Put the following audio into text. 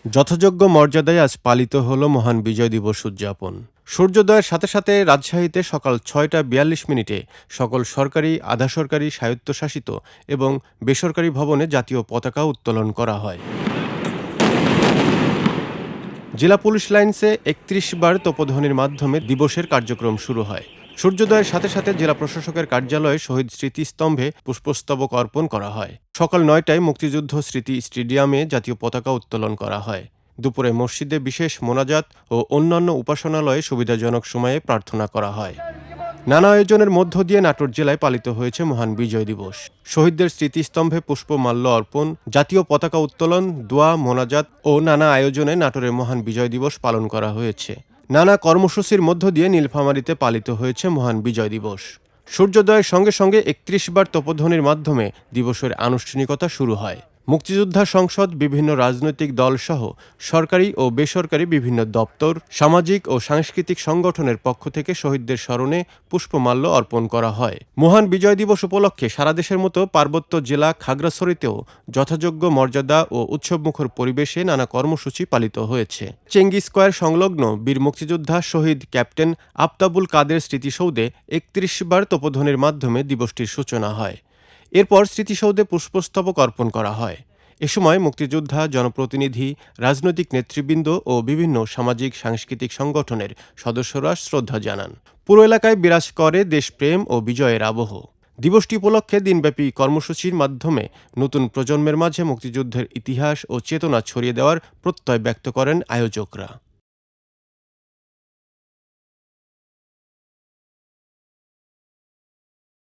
যথাযোগ্য মর্যাদায় আজ পালিত হল মহান বিজয় দিবস উদযাপন। সূর্যোদয়ের সাথে সাথে রাজশাহীতে সকাল ৬টা ৪২ মিনিটে সকল সরকারি, আধা সরকারি, স্বায়ত্তশাসিত এবং বেসরকারি ভবনে জাতীয় পতাকা উত্তোলন করা হয়। জেলা পুলিশ লাইনসে ৩১ বার তোপধ্বনির মাধ্যমে দিবসের কার্যক্রম শুরু হয়। সূর্যোদয়ের সাথে সাথে জেলা প্রশাসকের কার্যালয়ে শহীদ স্মৃতিস্তম্ভে পুষ্পস্তবক অর্পণ করা হয়। সকাল ৯টায় মুক্তিযুদ্ধ স্মৃতি স্টেডিয়ামে জাতীয় পতাকা উত্তোলন করা হয়। দুপুরে মসজিদে বিশেষ মোনাজাত ও অন্যান্য উপাসনালয়ে সুবিধাজনক সময়ে প্রার্থনা করা হয়। নানা আয়োজনের মধ্য দিয়ে নাটোর জেলায় পালিত হয়েছে মহান বিজয় দিবস। শহীদদের স্মৃতিস্তম্ভে পুষ্পমাল্য অর্পণ, জাতীয় পতাকা উত্তোলন, দোয়া, মোনাজাত ও নানা আয়োজনে নাটোরের মহান বিজয় দিবস পালন করা হয়েছে। নানা কর্মসূচির মধ্য দিয়ে নীলফামারীতে পালিত হয়েছে মহান বিজয় দিবস। সূর্যোদয়ের সঙ্গে সঙ্গে ৩১ বার তোপধ্বনির মাধ্যমে দিবসের আনুষ্ঠানিকতা শুরু হয়। মুক্তিযোদ্ধা সংসদ, বিভিন্ন রাজনৈতিক দলসহ সরকারি ও বেসরকারি বিভিন্ন দপ্তর, সামাজিক ও সাংস্কৃতিক সংগঠনের পক্ষ থেকে শহীদদের স্মরণে পুষ্পমাল্য অর্পণ করা হয়। মহান বিজয় দিবস উপলক্ষে সারা দেশের মতো পার্বত্য জেলা খাগড়াছড়িতেও যথাযোগ্য মর্যাদা ও উৎসবমুখর পরিবেশে নানা কর্মসূচি পালিত হয়েছে। চেঙ্গি স্কয়ার সংলগ্ন বীর মুক্তিযোদ্ধা শহীদ ক্যাপ্টেন আফতাবুল কাদের স্মৃতিসৌধে ৩১ বার তোপধ্বনির মাধ্যমে দিবসটির সূচনা হয়। এরপর স্মৃতিসৌধে পুষ্পস্তবক অর্পণ করা হয়। এ সময় মুক্তিযোদ্ধা, জনপ্রতিনিধি, রাজনৈতিক নেতৃবৃন্দ ও বিভিন্ন সামাজিক সাংস্কৃতিক সংগঠনের সদস্যরা শ্রদ্ধা জানান। পুরো এলাকায় বিরাজ করে দেশপ্রেম ও বিজয়ের আবহ। দিবসটি উপলক্ষে দিনব্যাপী কর্মসূচির মাধ্যমে নতুন প্রজন্মের মাঝে মুক্তিযুদ্ধের ইতিহাস ও চেতনা ছড়িয়ে দেওয়ার প্রত্যয় ব্যক্ত করেন আয়োজকরা।